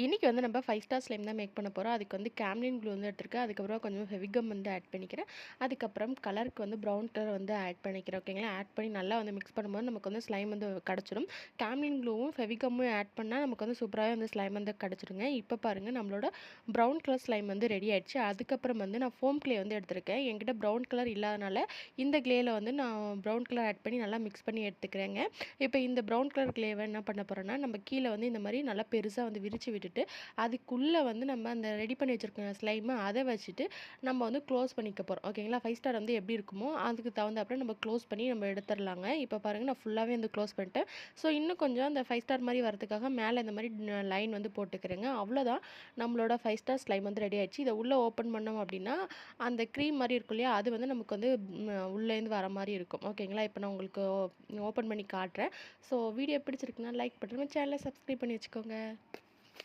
இன்னைக்கு வந்து நம்ம 5 ஸ்டார் ஸ்லைம் தான் மேக் பண்ண போறோம். அதுக்கு வந்து கேம்லின் க்ளூ வந்து எடுத்துருக்கேன். அதுக்கப்புறம் கொஞ்சம் ஃபெவிகம் வந்து ஆட் பண்ணிக்கிறேன். அதுக்கப்புறம் கலருக்கு வந்து ப்ரவுன் கலர் வந்து ஆட் பண்ணிக்கிறேன். ஓகேங்களா? ஆட் பண்ணி நல்லா வந்து மிக்ஸ் பண்ணும்போது நமக்கு வந்து ஸ்லைம் வந்து கிடச்சிடும். கேம்லின் க்ளூவும் ஃபெவிகம்மும் ஆட் பண்ணால் நமக்கு வந்து சூப்பராகவே வந்து ஸ்லைம் வந்து கிடச்சிடுங்க. இப்போ பாருங்கள் நம்மளோட ப்ரௌன் கலர் ஸ்லைம் வந்து ரெடி ஆயிடுச்சு. அதுக்கப்புறம் வந்து நான் ஃபோம் க்ளே வந்து எடுத்திருக்கேன். என்கிட்ட ப்ரௌன் கலர் இல்லாதனால இந்த க்ளேயில் வந்து நான் ப்ரௌன் கலர் ஆட் பண்ணி நல்லா மிக்ஸ் பண்ணி எடுத்துக்கிறேங்க. இப்போ இந்த ப்ரௌன் கலர் க்ளேவை என்ன பண்ண போகிறோன்னா நம்ம கீழே வந்து இந்த மாதிரி நல்லா பெருசாக வந்து விரித்து விட்டுட்டு அதுக்குள்ளே வந்து நம்ம அந்த ரெடி பண்ணி வச்சுருக்க ஸ்லைமை அதை வச்சுட்டு நம்ம வந்து க்ளோஸ் பண்ணிக்க போகிறோம். ஓகேங்களா? 5 ஸ்டார் வந்து எப்படி இருக்குமோ அதுக்கு தகுந்தாப்புல நம்ம க்ளோஸ் பண்ணி நம்ம எடுத்துடலாங்க. இப்போ பாருங்கள் நான் ஃபுல்லாகவே வந்து க்ளோஸ் பண்ணிட்டேன். ஸோ இன்னும் கொஞ்சம் அந்த 5 ஸ்டார் மாதிரி வரதுக்காக மேலே இந்த மாதிரி லைன் வந்து போட்டுக்கிறேங்க. அவ்வளோதான், நம்மளோட 5 ஸ்டார் ஸ்லைம் வந்து ரெடி ஆயிடுச்சு. இதை உள்ளே ஓப்பன் பண்ணோம் அப்படின்னா அந்த க்ரீம் மாதிரி இருக்கும் இல்லையா, அது வந்து நமக்கு வந்து உள்ளேருந்து வர மாதிரி இருக்கும். ஓகேங்களா? இப்போ நான் உங்களுக்கு ஓப்பன் பண்ணி காட்டுறேன். ஸோ வீடியோ பிடிச்சிருக்குன்னா லைக் பண்ணுறேன், சேனலை சப்ஸ்கிரைப் பண்ணி வச்சுக்கோங்க.